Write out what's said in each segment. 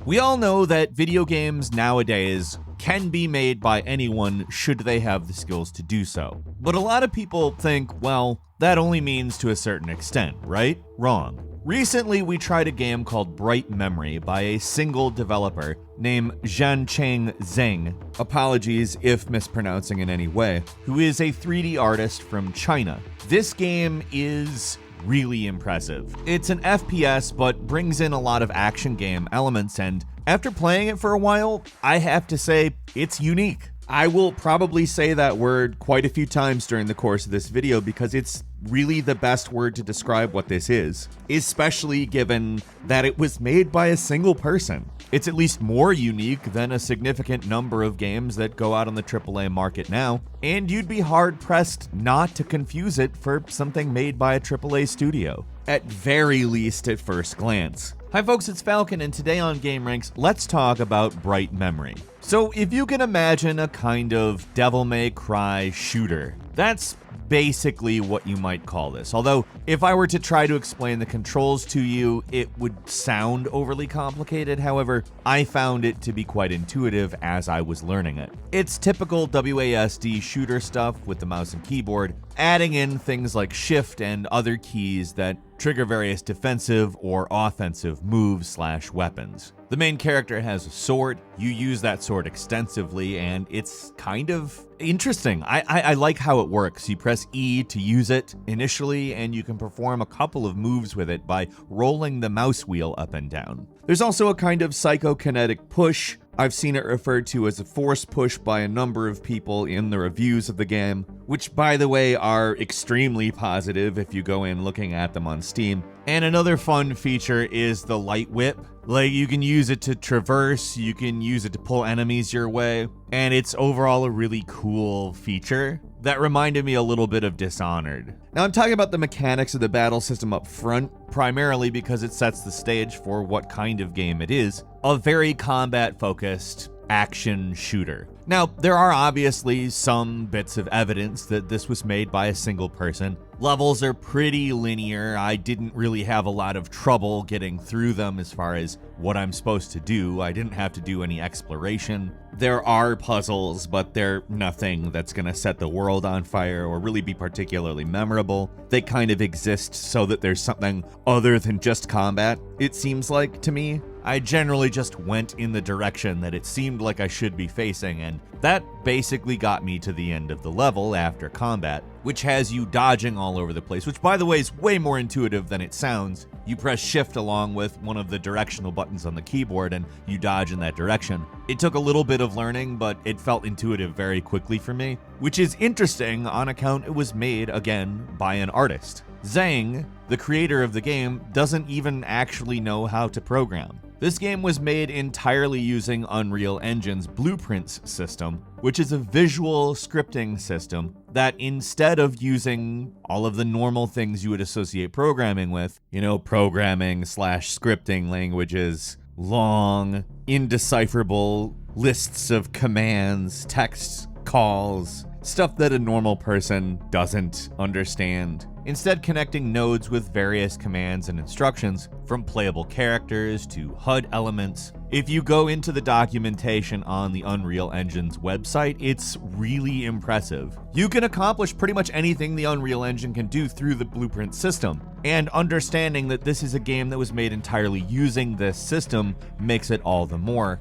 We all know that video games nowadays can be made by anyone should they have the skills to do so. But a lot of people think, well, that only means to a certain extent, right? Wrong. Recently, we tried a game called Bright Memory by a single developer named Zhancheng Zheng, apologies if mispronouncing in any way, who is a 3D artist from China. This game is really impressive. It's an FPS, but brings in a lot of action game elements, and after playing it for a while, I have to say it's unique. I will probably say that word quite a few times during the course of this video because it's really the best word to describe what this is, especially given that it was made by a single person. It's at least more unique than a significant number of games that go out on the AAA market now, and you'd be hard-pressed not to confuse it for something made by a AAA studio, at very least at first glance. Hi folks, it's Falcon, and today on gameranx, let's talk about Bright Memory. So if you can imagine a kind of Devil May Cry shooter, that's basically what you might call this. Although, if I were to try to explain the controls to you, it would sound overly complicated. However, I found it to be quite intuitive as I was learning it. It's typical WASD shooter stuff with the mouse and keyboard, adding in things like shift and other keys that trigger various defensive or offensive moves/weapons. The main character has a sword. You use that sword extensively, and it's kind of interesting. I like how it works. You press E to use it initially, and you can perform a couple of moves with it by rolling the mouse wheel up and down. There's also a kind of psychokinetic push. I've seen it referred to as a force push by a number of people in the reviews of the game, which by the way are extremely positive if you go in looking at them on Steam. And another fun feature is the light whip. Like, you can use it to traverse, you can use it to pull enemies your way, and it's overall a really cool feature that reminded me a little bit of Dishonored. Now, I'm talking about the mechanics of the battle system up front, primarily because it sets the stage for what kind of game it is, a very combat-focused action shooter. Now, there are obviously some bits of evidence that this was made by a single person. Levels are pretty linear. I didn't really have a lot of trouble getting through them as far as what I'm supposed to do. I didn't have to do any exploration. There are puzzles, but they're nothing that's gonna set the world on fire or really be particularly memorable. They kind of exist so that there's something other than just combat, it seems like to me. I generally just went in the direction that it seemed like I should be facing, and that basically got me to the end of the level after combat, which has you dodging all over the place, which by the way is way more intuitive than it sounds. You press shift along with one of the directional buttons on the keyboard and you dodge in that direction. It took a little bit of learning, but it felt intuitive very quickly for me, which is interesting on account it was made, again, by an artist. Zhang, the creator of the game, doesn't even actually know how to program. This game was made entirely using Unreal Engine's Blueprints system, which is a visual scripting system that instead of using all of the normal things you would associate programming with, programming/scripting languages, long, indecipherable lists of commands, texts, calls, stuff that a normal person doesn't understand. Instead, connecting nodes with various commands and instructions, from playable characters to HUD elements. If you go into the documentation on the Unreal Engine's website, it's really impressive. You can accomplish pretty much anything the Unreal Engine can do through the Blueprint system, and understanding that this is a game that was made entirely using this system makes it all the more,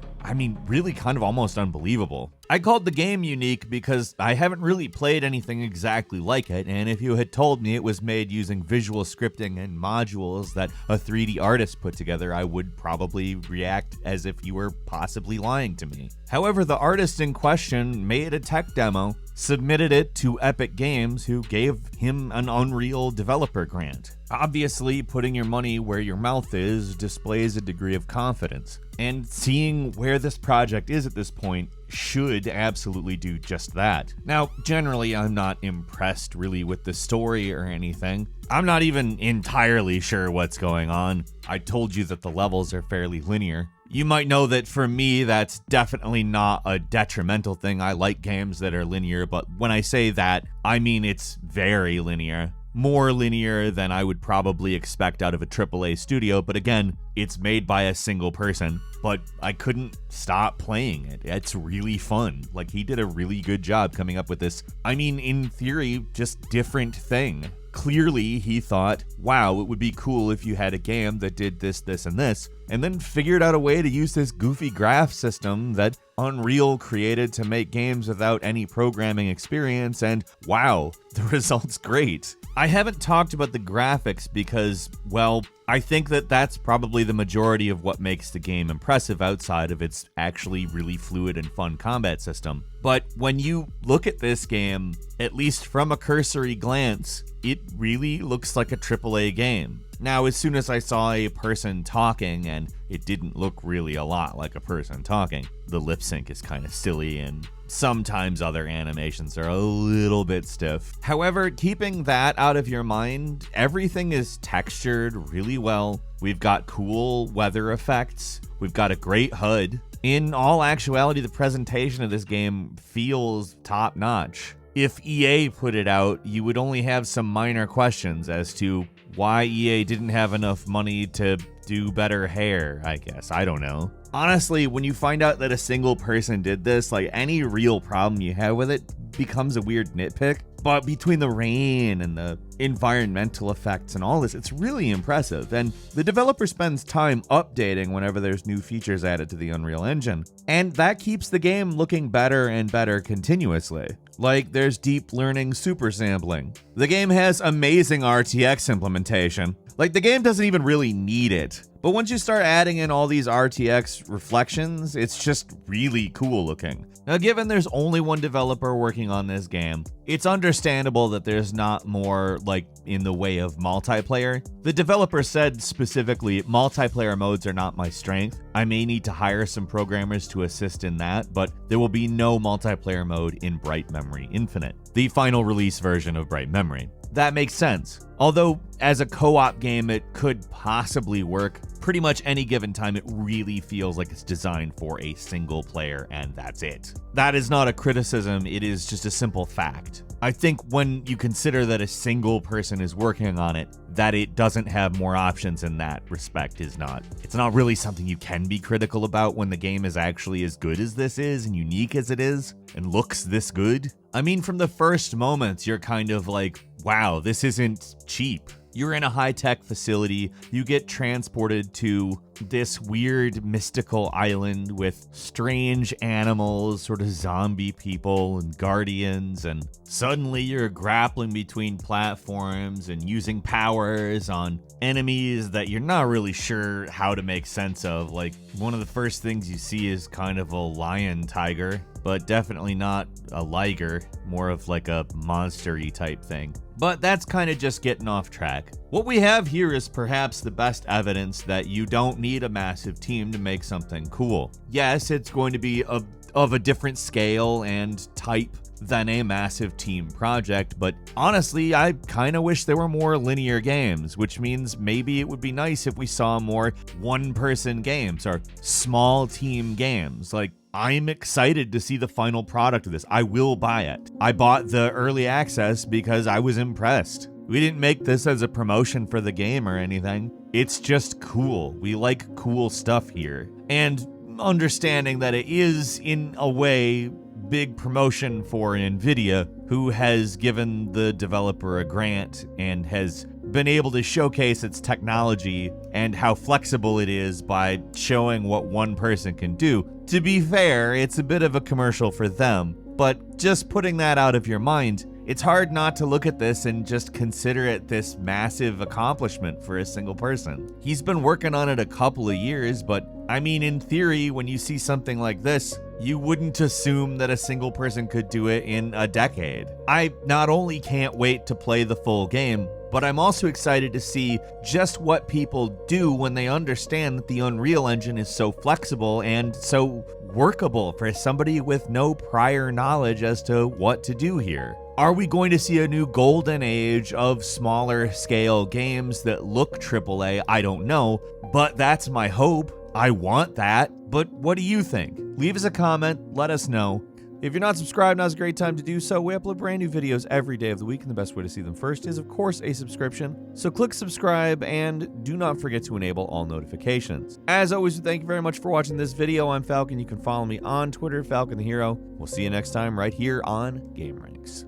really kind of almost unbelievable. I called the game unique because I haven't really played anything exactly like it, and if you had told me it was made using visual scripting and modules that a 3D artist put together, I would probably react as if you were possibly lying to me. However, the artist in question made a tech demo, submitted it to Epic Games, who gave him an Unreal Developer Grant. Obviously, putting your money where your mouth is displays a degree of confidence, and seeing where this project is at this point should absolutely do just that. Now, generally, I'm not impressed really with the story or anything. I'm not even entirely sure what's going on. I told you that the levels are fairly linear. You might know that for me, that's definitely not a detrimental thing. I like games that are linear, but when I say that, I mean it's very linear. More linear than I would probably expect out of a AAA studio, but again, it's made by a single person. but I couldn't stop playing it. It's really fun. Like, he did a really good job coming up with this, I mean, in theory, just different thing. Clearly, he thought, wow, it would be cool if you had a game that did this, this, and this, and then figured out a way to use this goofy graph system that Unreal created to make games without any programming experience, and wow, the result's great. I haven't talked about the graphics because, well, I think that that's probably the majority of what makes the game impressive outside of its actually really fluid and fun combat system. But when you look at this game, at least from a cursory glance, it really looks like a AAA game. Now, as soon as I saw a person talking, and it didn't look really a lot like a person talking, the lip sync is kind of silly, and sometimes other animations are a little bit stiff. However, keeping that out of your mind, everything is textured really well. We've got cool weather effects. We've got a great HUD. In all actuality, the presentation of this game feels top-notch. If EA put it out, you would only have some minor questions as to why EA didn't have enough money to do better hair, I guess. I don't know. Honestly, when you find out that a single person did this, like, any real problem you have with it becomes a weird nitpick. But between the rain and the environmental effects and all this, it's really impressive. And the developer spends time updating whenever there's new features added to the Unreal Engine. And that keeps the game looking better and better continuously. Like, there's deep learning super sampling. The game has amazing RTX implementation. Like, the game doesn't even really need it. But once you start adding in all these RTX reflections, it's just really cool looking. Now, given there's only one developer working on this game, it's understandable that there's not more, like, in the way of multiplayer. The developer said specifically, multiplayer modes are not my strength. I may need to hire some programmers to assist in that, but there will be no multiplayer mode in Bright Memory Infinite, the final release version of Bright Memory. That makes sense. Although, as a co-op game, it could possibly work. Pretty much any given time, it really feels like it's designed for a single player, and that's it. That is not a criticism, it is just a simple fact. I think when you consider that a single person is working on it, that it doesn't have more options in that respect it's not really something you can be critical about when the game is actually as good as this is and unique as it is and looks this good. I mean, from the first moments, you're kind of like, wow, this isn't cheap. You're in a high-tech facility, you get transported to this weird mystical island with strange animals, sort of zombie people and guardians, and suddenly you're grappling between platforms and using powers on enemies that you're not really sure how to make sense of. Like, one of the first things you see is kind of a lion tiger, but definitely not a liger, more of like a monster-y type thing. But that's kind of just getting off track. What we have here is perhaps the best evidence that you don't need a massive team to make something cool. Yes, it's going to be of a different scale and type than a massive team project, but honestly, I kind of wish there were more linear games, which means maybe it would be nice if we saw more one-person games or small team games. Like, I'm excited to see the final product of this. I will buy it. I bought the early access because I was impressed. We didn't make this as a promotion for the game or anything. It's just cool. We like cool stuff here. And understanding that it is, in a way, big promotion for NVIDIA, who has given the developer a grant and has been able to showcase its technology and how flexible it is by showing what one person can do. To be fair, it's a bit of a commercial for them, but just putting that out of your mind, it's hard not to look at this and just consider it this massive accomplishment for a single person. He's been working on it a couple of years, but I mean, in theory, when you see something like this, you wouldn't assume that a single person could do it in a decade. I not only can't wait to play the full game, but I'm also excited to see just what people do when they understand that the Unreal Engine is so flexible and so workable for somebody with no prior knowledge as to what to do here. Are we going to see a new golden age of smaller scale games that look AAA? I don't know, but that's my hope. I want that. But what do you think? Leave us a comment, let us know. If you're not subscribed, now's a great time to do so. We upload brand new videos every day of the week, and the best way to see them first is, of course, a subscription. So click subscribe, and do not forget to enable all notifications. As always, thank you very much for watching this video. I'm Falcon. You can follow me on Twitter, Falcon the Hero. We'll see you next time right here on gameranx.